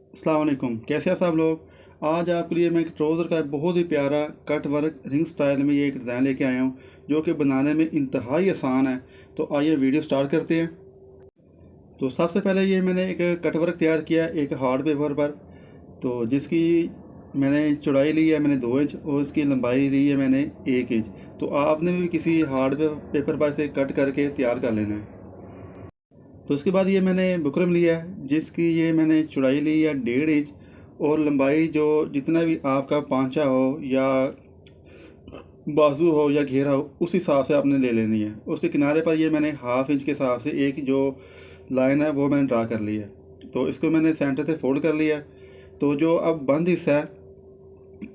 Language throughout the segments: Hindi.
अस्सलाम वालेकुम, कैसे हैं सब लोग। आज आपके लिए मैं एक ट्राउज़र का बहुत ही प्यारा कट वर्क रिंग स्टाइल में ये एक डिज़ाइन लेके आया हूँ जो कि बनाने में इंतहाई आसान है। तो आइए वीडियो स्टार्ट करते हैं। तो सबसे पहले ये मैंने एक कट वर्क तैयार किया एक हार्ड पेपर पर, तो जिसकी मैंने चौड़ाई ली है मैंने 2 इंच और इसकी लंबाई ली है मैंने 1 इंच। तो आपने भी किसी हार्ड पेपर पर से कट करके तैयार कर लेना है। तो उसके बाद ये मैंने बुकरम लिया है जिसकी ये मैंने चौड़ाई ली है 1.5 इंच और लंबाई जो जितना भी आपका पांचा हो या बाजू हो या घेरा हो उस हिसाब से आपने ले लेनी है। उसके किनारे पर ये मैंने 1/2 इंच के हिसाब से एक जो लाइन है वो मैंने ड्रा कर ली है। तो इसको मैंने सेंटर से फोल्ड कर लिया है। तो जो अब बंद हिस्सा है,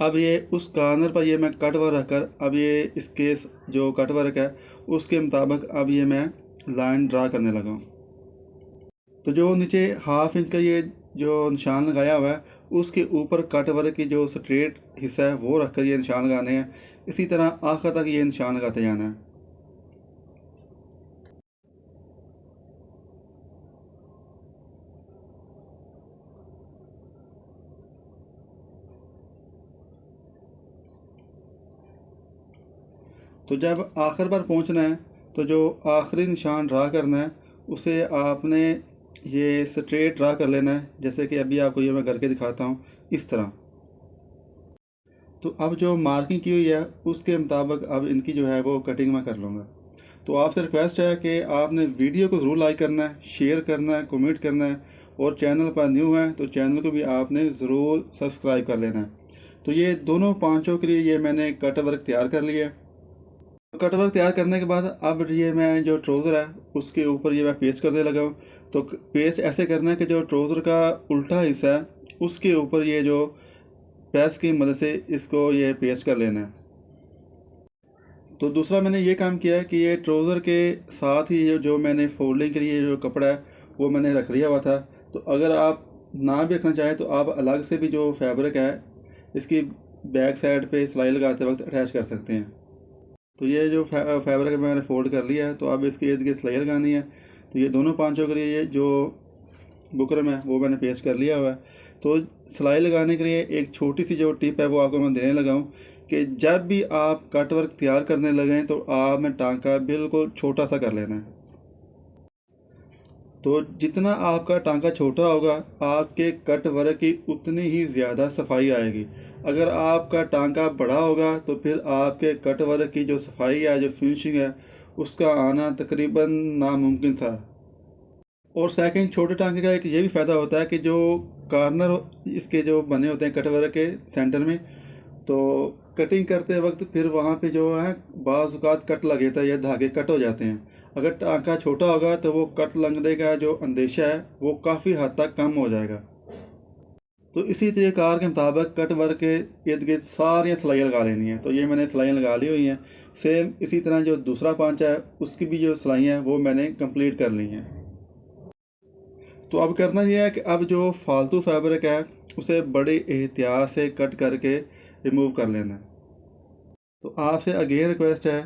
अब ये उस कॉर्नर पर ये मैं कट वर्क रखकर अब ये इसके जो कट वर्क है उसके मुताबिक अब ये मैं लाइन ड्रा करने लगा हूँ। तो जो नीचे 1/2 इंच का ये जो निशान लगाया हुआ है उसके ऊपर कट वर्क की जो स्ट्रेट हिस्सा है वो रख कर ये निशान लगाने हैं। इसी तरह आखिर तक ये निशान लगाते जाना है। तो जब आखिर पर पहुंचना है तो जो आखिरी निशान ड्रा करना है उसे आपने ये स्ट्रेट ड्रा कर लेना है, जैसे कि अभी आपको ये मैं करके दिखाता हूँ इस तरह। तो अब जो मार्किंग की हुई है उसके मुताबिक अब इनकी जो है वो कटिंग मैं कर लूँगा। तो आपसे रिक्वेस्ट है कि आपने वीडियो को ज़रूर लाइक करना है, शेयर करना है, कमेंट करना है और चैनल पर न्यू है तो चैनल को भी आपने ज़रूर सब्सक्राइब कर लेना है। तो ये दोनों पांचों के लिए ये मैंने कट वर्क तैयार कर लिया है। कट वर्क तैयार करने के बाद अब ये मैं जो ट्राउज़र है उसके ऊपर ये मैं पेस्ट करने लगा हूँ। तो पेस्ट ऐसे करना है कि जो ट्राउज़र का उल्टा हिस्सा है उसके ऊपर ये जो प्रेस की मदद से इसको ये पेस्ट कर लेना है। तो दूसरा मैंने ये काम किया है कि ये ट्राउज़र के साथ ही जो मैंने फोल्डिंग के लिए जो कपड़ा है वो मैंने रख लिया हुआ था। तो अगर आप ना भी रखना चाहें तो आप अलग से भी जो फैब्रिक है इसकी बैक साइड पे सिलाई लगाते वक्त अटैच कर सकते हैं। तो ये जो फैब्रिक मैंने फोल्ड कर लिया है तो अब इसके इर्द गिर्द सिलाई लगानी है। तो ये दोनों पांचों के लिए ये जो बुकरम है वो मैंने पेस्ट कर लिया हुआ है। तो सिलाई लगाने के लिए एक छोटी सी जो टिप है वो आपको मैं देने लगा हूँ कि जब भी आप कट वर्क तैयार करने लगें तो आपने टांका बिल्कुल छोटा सा कर लेना है। तो जितना आपका टांका छोटा होगा आपके कट वर्क की उतनी ही ज़्यादा सफाई आएगी। अगर आपका टांका बड़ा होगा तो फिर आपके कट वर्क की जो सफाई है जो फिनिशिंग है उसका आना तकरीबन नामुमकिन था। और सेकंड छोटे टांके का एक ये भी फ़ायदा होता है कि जो कॉर्नर इसके जो बने होते हैं कट वर्क के सेंटर में, तो कटिंग करते वक्त फिर वहाँ पे जो है बाज़ औक़ात कट लग जाता है या धागे कट हो जाते हैं। अगर टाँका छोटा होगा तो वो कट लगने का जो अंदेशा है वो काफ़ी हद तक कम हो जाएगा। तो इसी तरीक़ार के मुताबिक कट वर्क के इर्द गिर्द सारी सिलाई लगा लेनी है। तो ये मैंने सिलाई लगा ली हुई हैं। सेम इसी तरह जो दूसरा पांचा है उसकी भी जो सिलाइयाँ हैं वो मैंने कंप्लीट कर ली हैं। तो अब करना ये है कि अब जो फालतू फैब्रिक है उसे बड़ी एहतियात से कट करके रिमूव कर लेना है। तो आपसे अगेन रिक्वेस्ट है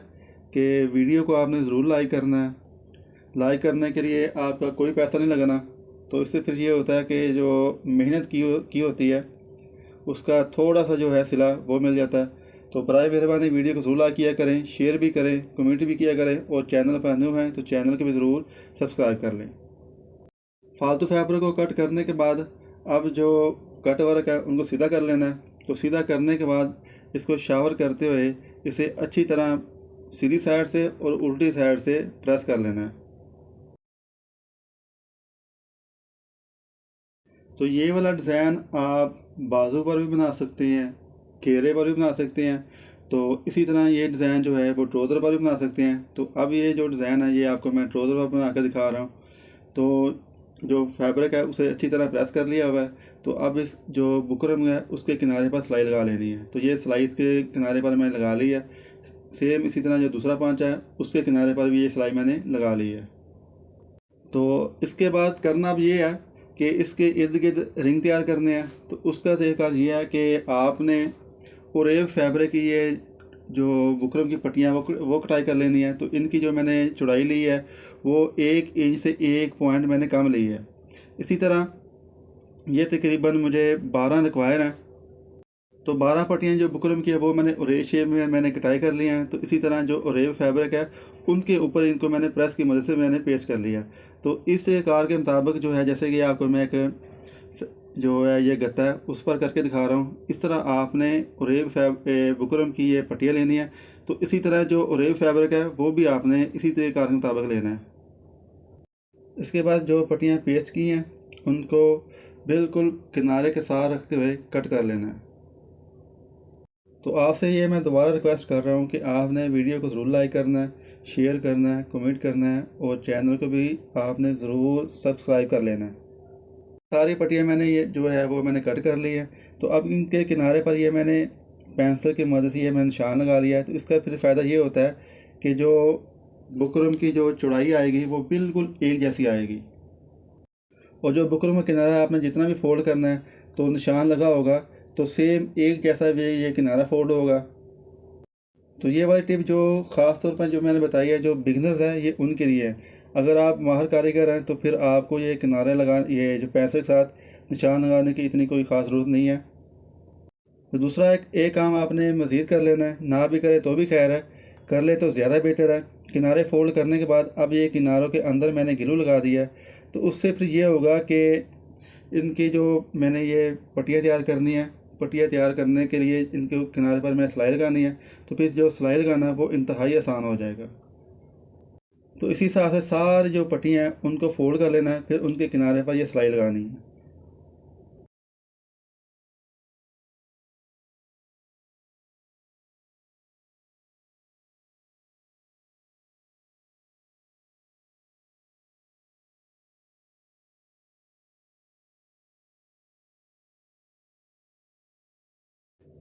कि वीडियो को आपने ज़रूर लाइक करना है। लाइक करने के लिए आपका कोई पैसा नहीं लगना। तो इससे फिर ये होता है कि जो मेहनत की होती है उसका थोड़ा सा जो है सिला वो मिल जाता है। तो बराए मेहरबानी वीडियो को ज़रूर लाइक किया करें, शेयर भी करें, कमेंट भी किया करें और चैनल पर न्यू हैं तो चैनल को भी ज़रूर सब्सक्राइब कर लें। फालतू फैब्रिक को कट करने के बाद अब जो कट वर्क है उनको सीधा कर लेना है। तो सीधा करने के बाद इसको शावर करते हुए इसे अच्छी तरह सीधी साइड से और उल्टी साइड से प्रेस कर लेना है। तो ये वाला डिज़ाइन आप बाजू पर भी बना सकते हैं, घेरे पर भी बना सकते हैं। तो इसी तरह ये डिज़ाइन जो है वो ट्राउज़र पर भी बना सकते हैं। तो अब ये जो डिज़ाइन है ये आपको मैं ट्राउज़र पर बना कर दिखा रहा हूँ। तो जो फैब्रिक है उसे अच्छी तरह प्रेस कर लिया हुआ है। तो अब इस जो बुकरम है उसके किनारे पर सिलाई लगा लेनी है। तो ये सिलाई इसके किनारे पर मैंने लगा ली है। सेम इसी तरह जो दूसरा पांचा है उसके किनारे पर भी ये सिलाई मैंने लगा ली है। तो इसके बाद करना अब ये है कि इसके इर्द गिर्द रिंग तैयार करने हैं। तो उसका तरीका ये है कि आपने और फैब्रिक की ये जो बुकरम की पट्टियाँ वो कटाई कर लेनी है। तो इनकी जो मैंने चौड़ाई ली है वो 1 इंच से 1 पॉइंट मैंने कम ली है। इसी तरह ये तकरीबन मुझे 12 रिक्वायर हैं। तो 12 पट्टियाँ जो बुकरम की है वो मैंने ओरेब शेप में मैंने कटाई कर ली हैं। तो इसी तरह जो ओरेब फैब्रिक है उनके ऊपर इनको मैंने प्रेस की मदद से मैंने पेस्ट कर लिया। तो इस कार के मुताबिक जो है, जैसे कि आपको मैं एक जो है ये गत्ता है उस पर करके दिखा रहा हूँ, इस तरह आपने ओरेब बुकरम की ये पट्टियाँ लेनी है। तो इसी तरह जो ओरेब फैब्रिक है वो भी आपने इसी कार के मुताबिक लेना है। इसके बाद जो पट्टियाँ पेस्ट की हैं उनको बिल्कुल किनारे के साथ रखते हुए कट कर लेना है। तो आपसे ये मैं दोबारा रिक्वेस्ट कर रहा हूँ कि आपने वीडियो को ज़रूर लाइक करना है, शेयर करना है, कमेंट करना है और चैनल को भी आपने ज़रूर सब्सक्राइब कर लेना है। सारी पट्टियाँ मैंने ये जो है वो मैंने कट कर ली है। तो अब इनके किनारे पर ये मैंने पेंसिल की मदद से ये मैंने निशान लगा लिया है। तो इसका फिर फ़ायदा ये होता है कि जो बुकरम की जो चौड़ाई आएगी वो बिल्कुल एक जैसी आएगी। और जो बुकरम का किनारा आपने जितना भी फोल्ड करना है तो निशान लगा होगा तो सेम एक जैसा भी ये किनारा फोल्ड होगा। तो ये वाली टिप जो ख़ास तौर पर जो मैंने बताई है जो बिगनर्स हैं ये उनके लिए है। अगर आप माहिर कारीगर हैं तो फिर आपको ये किनारे ये जो पेंसिल के साथ निशान लगाने की इतनी कोई ख़ास ज़रूरत नहीं है। तो दूसरा एक काम आपने मज़ीद कर लेना है, ना भी करें तो भी खैर है, कर ले तो ज़्यादा बेहतर है। किनारे फोल्ड करने के बाद अब ये किनारों के अंदर मैंने ग्लू लगा दिया है। तो उससे फिर ये होगा कि इनकी जो मैंने ये पट्टियाँ तैयार करनी है, पट्टियाँ तैयार करने के लिए इनके किनारे पर मैंने सिलाई लगानी है। तो फिर जो सिलाई लगाना है वो इंतहाई आसान हो जाएगा। तो इसी हिसाब से सारी जो पट्टियाँ हैं उनको फोल्ड कर लेना है, फिर उनके किनारे पर ये सिलाई लगानी है।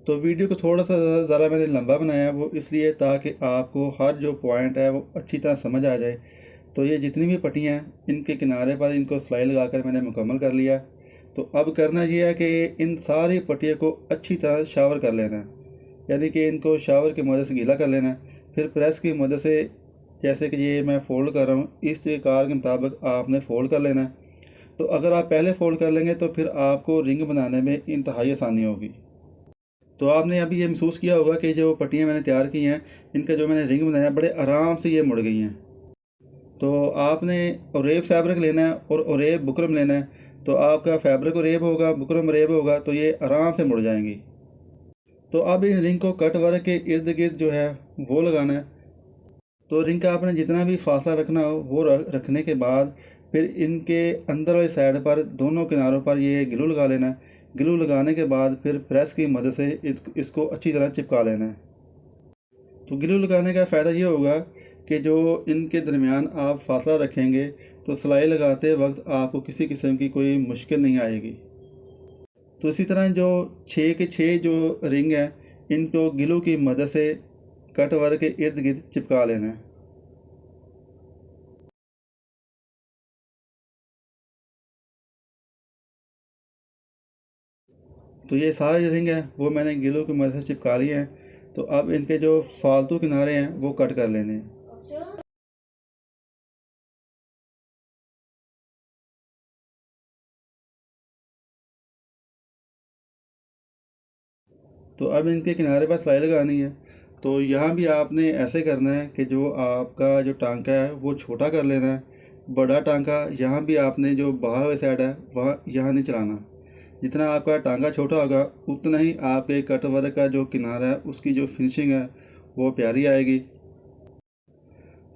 तो वीडियो को थोड़ा सा ज़रा मैंने लंबा बनाया है, वो इसलिए ताकि आपको हर जो पॉइंट है वो अच्छी तरह समझ आ जाए। तो ये जितनी भी पट्टियाँ हैं इनके किनारे पर इनको सिलाई लगाकर मैंने मुकम्मल कर लिया। तो अब करना ये है कि इन सारी पट्टियों को अच्छी तरह शावर कर लेना है, यानी कि इनको शावर की मदद से गीला कर लेना है। फिर प्रेस की मदद से जैसे कि ये मैं फ़ोल्ड कर रहा हूँ इस कार के मुताबिक आपने फ़ोल्ड कर लेना है। तो अगर आप पहले फ़ोल्ड कर लेंगे तो फिर आपको रिंग बनाने में इंतहाई आसानी होगी। तो आपने अभी ये महसूस किया होगा कि जो पट्टियाँ मैंने तैयार की हैं इनका जो मैंने रिंग बनाया बड़े आराम से ये मुड़ गई हैं। तो आपने ओरेब फैब्रिक लेना है और ओरेब बुकरम लेना है। तो आपका फैब्रिक ओरेब होगा, बुकरम ओरेब होगा, तो ये आराम से मुड़ जाएंगी। तो अब इस रिंग को कट वर्क के इर्द गिर्द जो है वो लगाना है। तो रिंग का आपने जितना भी फासला रखना हो वो रखने के बाद फिर इनके अंदर वाली साइड पर दोनों किनारों पर ये ग्लू लगा लेना है। ग्लू लगाने के बाद फिर प्रेस की मदद से इसको अच्छी तरह चिपका लेना है। तो ग्लू लगाने का फ़ायदा ये होगा कि जो इनके दरमियान आप फासला रखेंगे तो सिलाई लगाते वक्त आपको किसी किस्म की कोई मुश्किल नहीं आएगी। तो इसी तरह जो 6 के 6 जो रिंग हैं इनको ग्लू की मदद से कट वर्क के इर्द गिर्द चिपका लेना है। तो ये सारे रिंग हैं वो मैंने ग्लू की मदद से चिपका लिए हैं। तो अब इनके जो फालतू किनारे हैं वो कट कर लेने हैं। तो अब इनके किनारे पर सिलाई लगानी है। तो यहाँ भी आपने ऐसे करना है कि जो आपका जो टांका है वो छोटा कर लेना है। बड़ा टांका यहाँ भी आपने जो बाहर वाली साइड है वहाँ यहाँ नहीं चलाना। जितना आपका टांका छोटा होगा उतना ही आपके कट वर्क का जो किनारा है उसकी जो फिनिशिंग है वो प्यारी आएगी।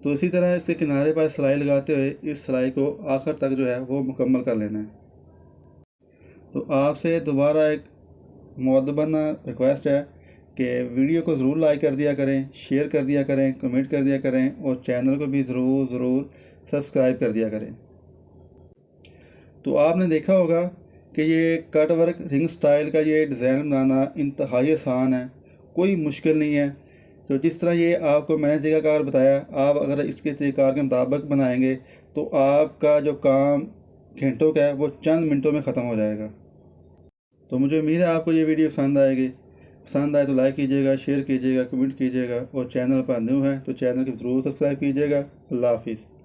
तो इसी तरह इसके किनारे पर सिलाई लगाते हुए इस सिलाई को आखिर तक जो है वो मुकम्मल कर लेना है। तो आपसे दोबारा एक मुअद्दबना रिक्वेस्ट है कि वीडियो को ज़रूर लाइक कर दिया करें, शेयर कर दिया करें, कमेंट कर दिया करें और चैनल को भी ज़रूर सब्सक्राइब कर दिया करें। तो आपने देखा होगा कि ये कट वर्क रिंग स्टाइल का ये डिज़ाइन बनाना इंतहाई आसान है, कोई मुश्किल नहीं है। तो जिस तरह ये आपको मैंने तरीक़ाकार बताया, आप अगर इसके तरीक़ाकार के मुताबिक बनाएंगे तो आपका जो काम घंटों का है वो चंद मिनटों में ख़त्म हो जाएगा। तो मुझे उम्मीद है आपको ये वीडियो पसंद आएगी। पसंद आए तो लाइक कीजिएगा, शेयर कीजिएगा, कमेंट कीजिएगा और चैनल पर न्यू है तो चैनल को ज़रूर सब्सक्राइब कीजिएगा। अल्लाह हाफिज़।